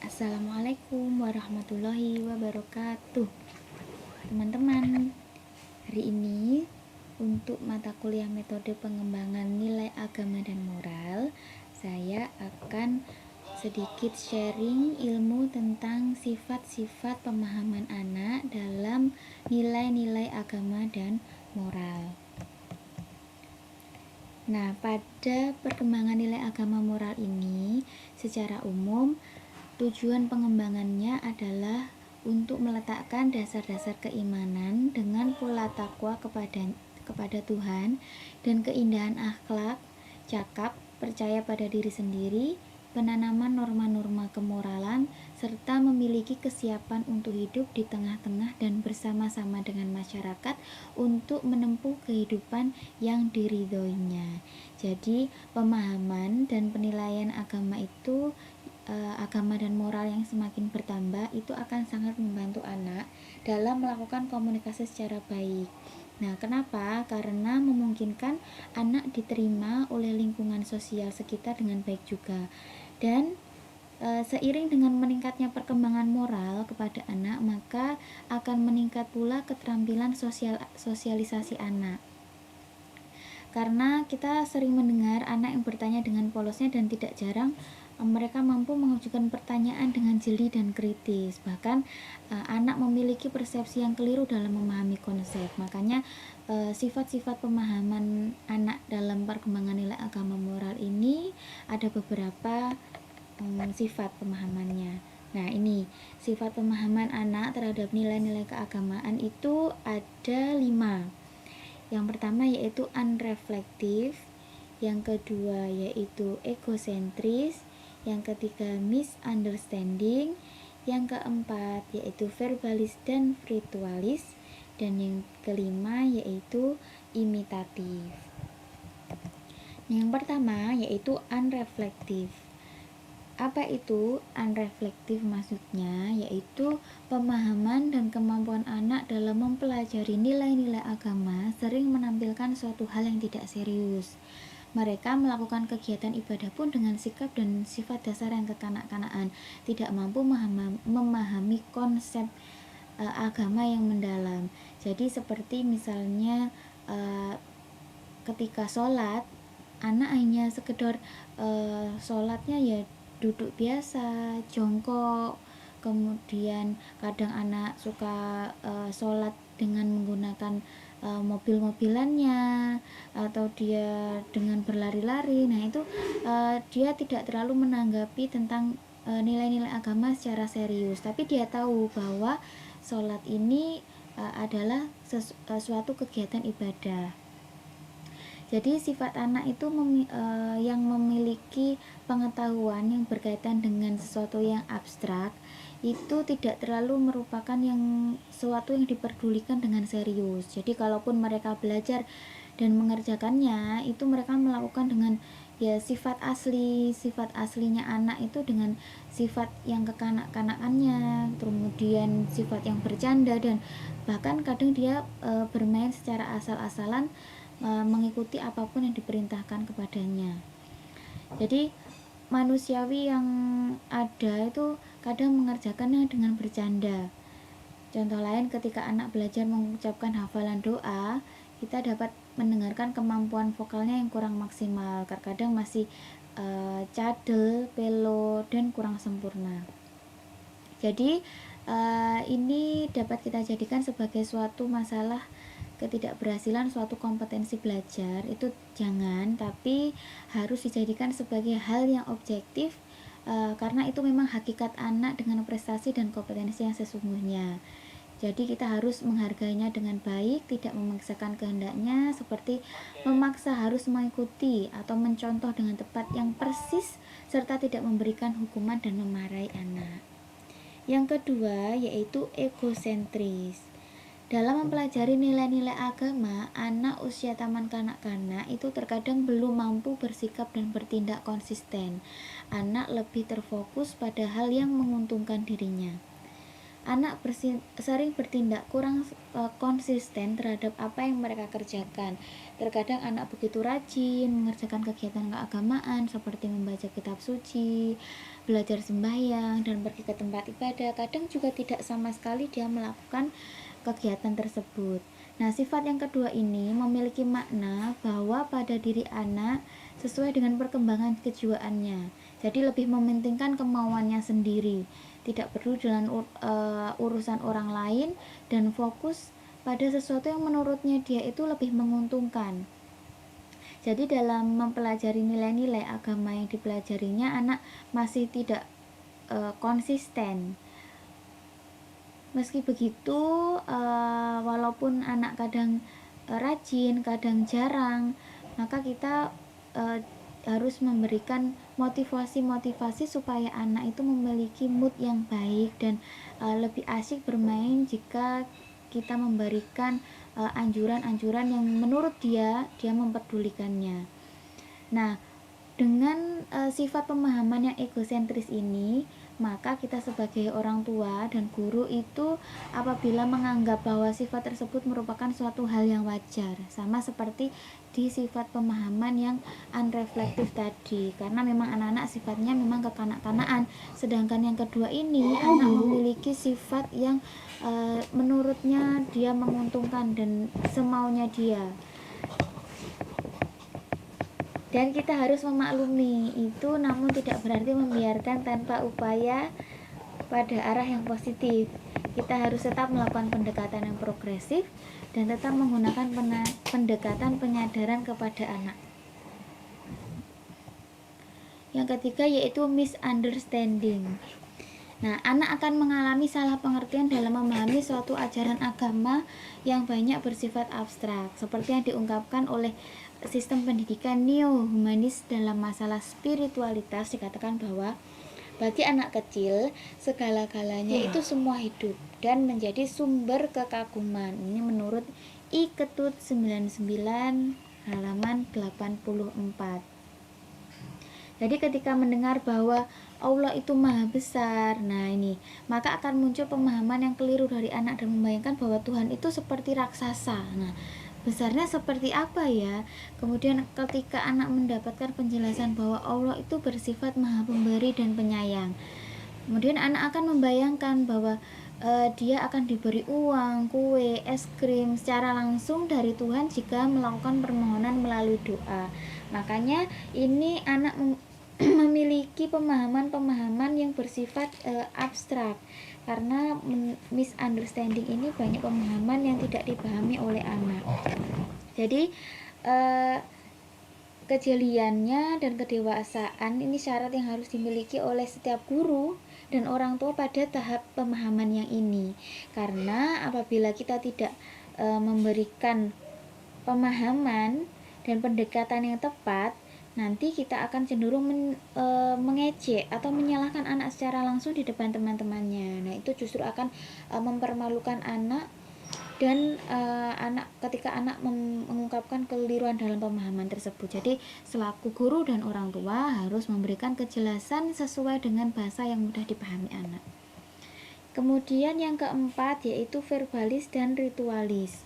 Assalamualaikum warahmatullahi wabarakatuh. Teman-teman, hari ini untuk mata kuliah metode pengembangan nilai agama dan moral, saya akan sedikit sharing ilmu tentang sifat-sifat pemahaman anak dalam nilai-nilai agama dan moral. Nah, pada perkembangan nilai agama moral ini, secara umum tujuan pengembangannya adalah untuk meletakkan dasar-dasar keimanan dengan pola takwa kepada Tuhan dan keindahan akhlak, cakap, percaya pada diri sendiri, penanaman norma-norma kemoralan, serta memiliki kesiapan untuk hidup di tengah-tengah dan bersama-sama dengan masyarakat untuk menempuh kehidupan yang diridhoinya. Jadi, pemahaman dan penilaian agama itu agama dan moral yang semakin bertambah itu akan sangat membantu anak dalam melakukan komunikasi secara baik. Nah, kenapa? Karena memungkinkan anak diterima oleh lingkungan sosial sekitar dengan baik juga. Dan seiring dengan meningkatnya perkembangan moral kepada anak, maka akan meningkat pula keterampilan sosialisasi anak. Karena kita sering mendengar anak yang bertanya dengan polosnya dan tidak jarang mereka mampu mengajukan pertanyaan dengan jeli dan kritis. Bahkan anak memiliki persepsi yang keliru dalam memahami konsep. Makanya sifat-sifat pemahaman anak dalam perkembangan nilai agama moral ini ada beberapa sifat pemahamannya. Nah, ini sifat pemahaman anak terhadap nilai-nilai keagamaan itu ada 5. Yang pertama yaitu unreflektif, yang kedua yaitu egosentris, yang ketiga misunderstanding, yang keempat yaitu verbalis dan virtualis, dan yang kelima yaitu imitatif. Yang pertama yaitu unreflektif. Apa itu unreflektif? Maksudnya yaitu pemahaman dan kemampuan anak dalam mempelajari nilai-nilai agama sering menampilkan suatu hal yang tidak serius. Mereka melakukan kegiatan ibadah pun dengan sikap dan sifat dasar yang kekanak-kanakan, tidak mampu memahami konsep agama yang mendalam. Jadi seperti misalnya ketika sholat, anak hanya sekedar sholatnya ya duduk biasa, jongkok. Kemudian kadang anak suka sholat dengan menggunakan mobil-mobilannya, atau dia dengan berlari-lari. Nah, itu dia tidak terlalu menanggapi tentang nilai-nilai agama secara serius, tapi dia tahu bahwa sholat ini adalah suatu kegiatan ibadah. Jadi sifat anak itu yang memiliki pengetahuan yang berkaitan dengan sesuatu yang abstrak itu tidak terlalu merupakan sesuatu yang diperdulikan dengan serius. Jadi kalaupun mereka belajar dan mengerjakannya, itu mereka melakukan dengan ya sifat aslinya anak itu dengan sifat yang kekanak-kanakannya, kemudian sifat yang bercanda, dan bahkan kadang dia bermain secara asal-asalan, mengikuti apapun yang diperintahkan kepadanya. Jadi manusiawi yang ada itu kadang mengerjakannya dengan bercanda. Contoh lain, ketika anak belajar mengucapkan hafalan doa, kita dapat mendengarkan kemampuan vokalnya yang kurang maksimal, terkadang masih cadel, pelo, dan kurang sempurna. Jadi ini dapat kita jadikan sebagai suatu masalah ketidakberhasilan suatu kompetensi belajar. Itu jangan, tapi harus dijadikan sebagai hal yang objektif, karena itu memang hakikat anak dengan prestasi dan kompetensi yang sesungguhnya. Jadi kita harus menghargainya dengan baik, tidak memaksakan kehendaknya seperti memaksa harus mengikuti atau mencontoh dengan tepat yang persis, serta tidak memberikan hukuman dan memarahi anak. Yang kedua yaitu egosentris. Dalam mempelajari nilai-nilai agama, anak usia taman kanak-kanak itu terkadang belum mampu bersikap dan bertindak konsisten. Anak lebih terfokus pada hal yang menguntungkan dirinya. anak sering bertindak kurang konsisten terhadap apa yang mereka kerjakan. Terkadang anak begitu rajin mengerjakan kegiatan keagamaan seperti membaca kitab suci, belajar sembahyang, dan pergi ke tempat ibadah. Kadang juga tidak sama sekali dia melakukan kegiatan tersebut. Nah, sifat yang kedua ini memiliki makna bahwa pada diri anak sesuai dengan perkembangan kejiwaannya. Jadi lebih mementingkan kemauannya sendiri, tidak peduli dengan urusan orang lain, dan fokus pada sesuatu yang menurutnya dia itu lebih menguntungkan. Jadi dalam mempelajari nilai-nilai agama yang dipelajarinya, anak masih tidak konsisten. Meski begitu, walaupun anak kadang rajin, kadang jarang, maka kita harus memberikan motivasi-motivasi supaya anak itu memiliki mood yang baik dan lebih asyik bermain jika kita memberikan anjuran-anjuran yang menurut dia memperdulikannya. Nah, dengan sifat pemahaman yang egosentris ini, maka kita sebagai orang tua dan guru itu apabila menganggap bahwa sifat tersebut merupakan suatu hal yang wajar, sama seperti di sifat pemahaman yang unreflektif tadi, karena memang anak-anak sifatnya memang kekanak-kanakan, sedangkan yang kedua ini anak memiliki sifat yang menurutnya dia menguntungkan dan semaunya dia. Dan kita harus memaklumi itu, namun tidak berarti membiarkan tanpa upaya pada arah yang positif. Kita harus tetap melakukan pendekatan yang progresif dan tetap menggunakan pendekatan penyadaran kepada anak. Yang ketiga yaitu misunderstanding. Nah, anak akan mengalami salah pengertian dalam memahami suatu ajaran agama yang banyak bersifat abstrak, seperti yang diungkapkan oleh sistem pendidikan neo-humanis dalam masalah spiritualitas. Dikatakan bahwa bagi anak kecil segala-galanya itu semua hidup dan menjadi sumber kekaguman. Ini menurut I Ketut 99 halaman 84. Jadi ketika mendengar bahwa Allah itu maha besar, nah ini maka akan muncul pemahaman yang keliru dari anak dan membayangkan bahwa Tuhan itu seperti raksasa. Nah, besarnya seperti apa ya? Kemudian ketika anak mendapatkan penjelasan bahwa Allah itu bersifat maha pemberi dan penyayang, kemudian anak akan membayangkan bahwa dia akan diberi uang, kue, es krim secara langsung dari Tuhan jika melakukan permohonan melalui doa. Makanya ini anak memiliki pemahaman-pemahaman yang bersifat abstrak, karena misunderstanding ini banyak pemahaman yang tidak dipahami oleh anak. Jadi kejeliannya dan kedewasaan ini syarat yang harus dimiliki oleh setiap guru dan orang tua pada tahap pemahaman yang ini, karena apabila kita tidak memberikan pemahaman dan pendekatan yang tepat, nanti kita akan cenderung mengejek atau menyalahkan anak secara langsung di depan teman-temannya. Nah, itu justru akan mempermalukan anak, dan ketika anak mengungkapkan keliruan dalam pemahaman tersebut. Jadi selaku guru dan orang tua harus memberikan kejelasan sesuai dengan bahasa yang mudah dipahami anak. Kemudian yang keempat yaitu verbalis dan ritualis.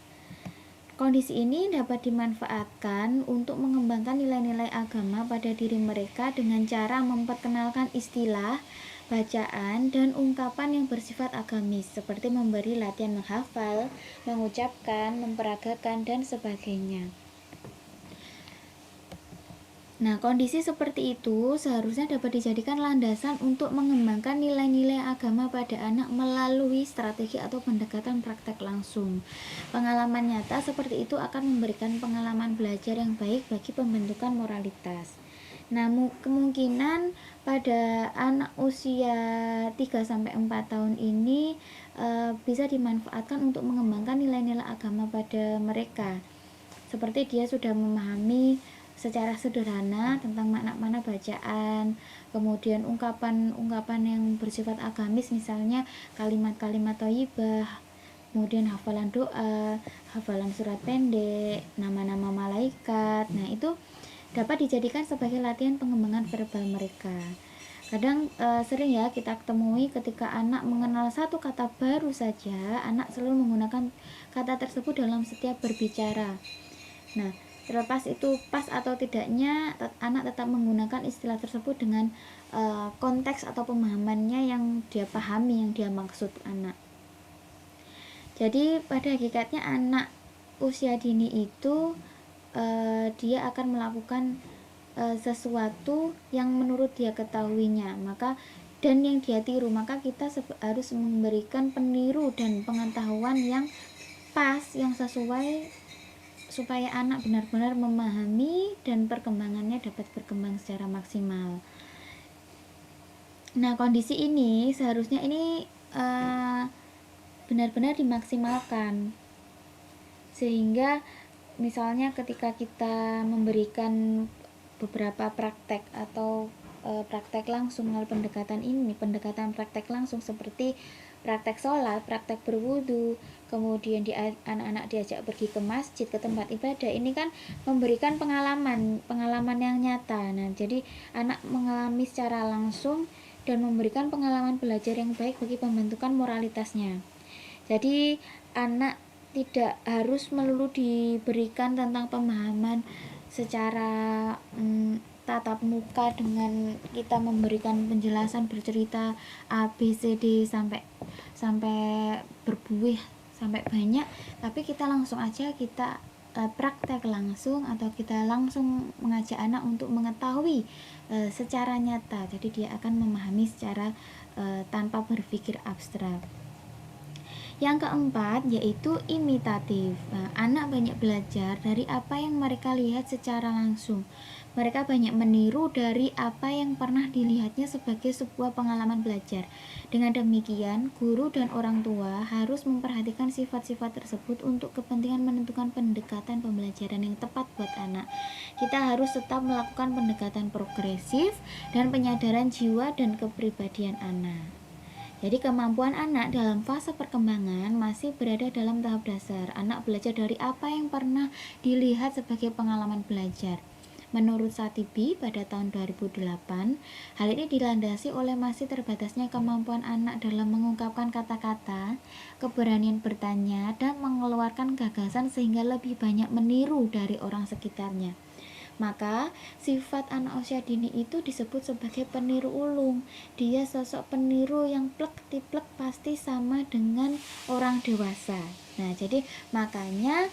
Kondisi ini dapat dimanfaatkan untuk mengembangkan nilai-nilai agama pada diri mereka dengan cara memperkenalkan istilah, bacaan, dan ungkapan yang bersifat agamis, seperti memberi latihan menghafal, mengucapkan, memperagakan, dan sebagainya. Nah, kondisi seperti itu seharusnya dapat dijadikan landasan untuk mengembangkan nilai-nilai agama pada anak melalui strategi atau pendekatan praktek langsung. Pengalaman nyata seperti itu akan memberikan pengalaman belajar yang baik bagi pembentukan moralitas. Nah, kemungkinan pada anak usia 3-4 tahun ini bisa dimanfaatkan untuk mengembangkan nilai-nilai agama pada mereka. Seperti dia sudah memahami secara sederhana tentang makna-makna bacaan, kemudian ungkapan-ungkapan yang bersifat agamis, misalnya kalimat-kalimat thayyibah, kemudian hafalan doa, hafalan surat pendek, nama-nama malaikat. Nah, itu dapat dijadikan sebagai latihan pengembangan verbal mereka. Kadang sering ya kita temui ketika anak mengenal satu kata baru saja, anak selalu menggunakan kata tersebut dalam setiap berbicara. Nah, terlepas itu pas atau tidaknya, anak tetap menggunakan istilah tersebut dengan konteks atau pemahamannya yang dia pahami, yang dia maksud anak. Jadi pada hakikatnya anak usia dini itu dia akan melakukan sesuatu yang menurut dia ketahuinya, dan yang dia tiru, maka kita harus memberikan peniru dan pengetahuan yang pas, yang sesuai, supaya anak benar-benar memahami dan perkembangannya dapat berkembang secara maksimal. Nah, kondisi ini seharusnya ini benar-benar dimaksimalkan, sehingga misalnya ketika kita memberikan beberapa praktek atau praktek langsung melalui pendekatan praktek langsung seperti praktek sholat, praktek berwudu, kemudian anak-anak diajak pergi ke masjid, ke tempat ibadah, ini kan memberikan pengalaman yang nyata. Nah, jadi anak mengalami secara langsung dan memberikan pengalaman belajar yang baik bagi pembentukan moralitasnya. Jadi anak tidak harus melulu diberikan tentang pemahaman secara tatap muka dengan kita memberikan penjelasan bercerita A B C D sampai berbuih sampai banyak, tapi kita langsung aja kita praktek langsung, atau kita langsung mengajak anak untuk mengetahui secara nyata. Jadi dia akan memahami secara tanpa berpikir abstrak. Yang keempat yaitu imitatif. Nah, anak banyak belajar dari apa yang mereka lihat secara langsung. Mereka banyak meniru dari apa yang pernah dilihatnya sebagai sebuah pengalaman belajar. Dengan demikian, guru dan orang tua harus memperhatikan sifat-sifat tersebut untuk kepentingan menentukan pendekatan pembelajaran yang tepat buat anak. Kita harus tetap melakukan pendekatan progresif dan penyadaran jiwa dan kepribadian anak. Jadi kemampuan anak dalam fase perkembangan masih berada dalam tahap dasar. Anak belajar dari apa yang pernah dilihat sebagai pengalaman belajar. Menurut Satibi pada tahun 2008, hal ini dilandasi oleh masih terbatasnya kemampuan anak dalam mengungkapkan kata-kata, keberanian bertanya, dan mengeluarkan gagasan sehingga lebih banyak meniru dari orang sekitarnya. Maka sifat anak usia dini itu disebut sebagai peniru ulung. Dia sosok peniru yang plek tiplek pasti sama dengan orang dewasa. Nah, jadi makanya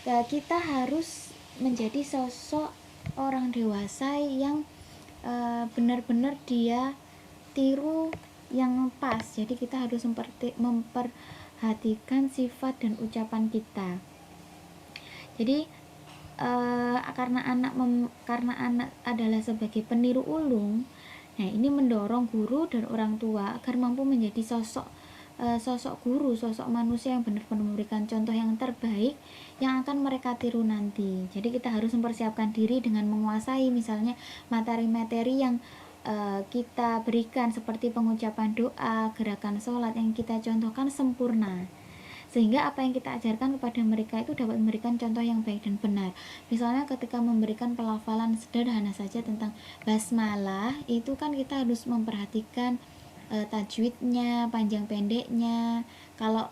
kita harus menjadi sosok orang dewasa yang benar-benar dia tiru yang pas. Jadi kita harus memperhatikan sifat dan ucapan kita. Jadi karena anak adalah sebagai peniru ulung, nah ini mendorong guru dan orang tua agar mampu menjadi sosok guru, sosok manusia yang benar-benar memberikan contoh yang terbaik yang akan mereka tiru nanti. Jadi kita harus mempersiapkan diri dengan menguasai misalnya materi-materi yang kita berikan, seperti pengucapan doa, gerakan sholat yang kita contohkan sempurna, sehingga apa yang kita ajarkan kepada mereka itu dapat memberikan contoh yang baik dan benar. Misalnya ketika memberikan pelafalan sederhana saja tentang basmalah, itu kan kita harus memperhatikan tajwidnya, panjang pendeknya. Kalau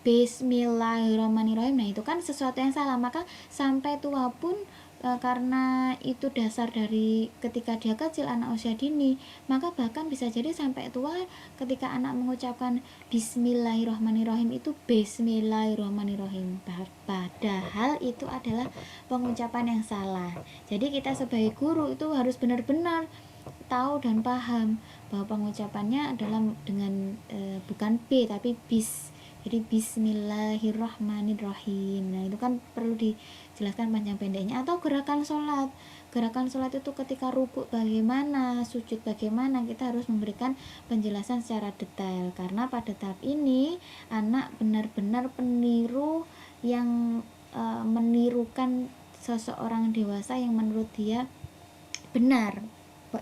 Bismillahirrahmanirrahim, nah itu kan sesuatu yang salah, maka sampai tua pun karena itu dasar dari ketika dia kecil, anak usia dini, maka bahkan bisa jadi sampai tua ketika anak mengucapkan Bismillahirrahmanirrahim itu Bismillahirrahmanirrahim, padahal itu adalah pengucapan yang salah. Jadi kita sebagai guru itu harus benar-benar tahu dan paham bahwa pengucapannya adalah dengan bukan B tapi bis. Jadi Bismillahirrahmanirrahim. Nah, itu kan perlu dijelaskan panjang pendeknya. Atau gerakan sholat itu ketika rukuk bagaimana, sujud bagaimana, kita harus memberikan penjelasan secara detail, karena pada tahap ini anak benar-benar peniru yang menirukan seseorang dewasa yang menurut dia benar.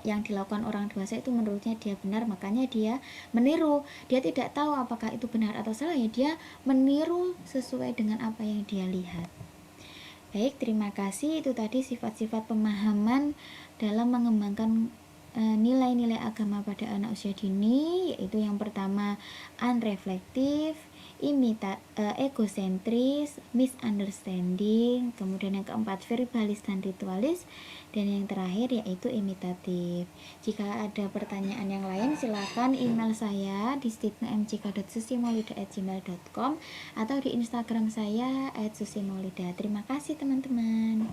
Yang dilakukan orang dewasa itu menurutnya dia benar, makanya dia meniru. Dia tidak tahu apakah itu benar atau salah, ya dia meniru sesuai dengan apa yang dia lihat. Baik, terima kasih. Itu tadi sifat-sifat pemahaman dalam mengembangkan nilai-nilai agama pada anak usia dini, yaitu yang pertama unreflektif, egosentris, misunderstanding, kemudian yang keempat verbalis dan ritualis, dan yang terakhir yaitu imitatif. Jika ada pertanyaan yang lain silakan email saya di stigma.mck.susimaulida@gmail.com atau di Instagram saya @susimaulida. Terima kasih teman-teman.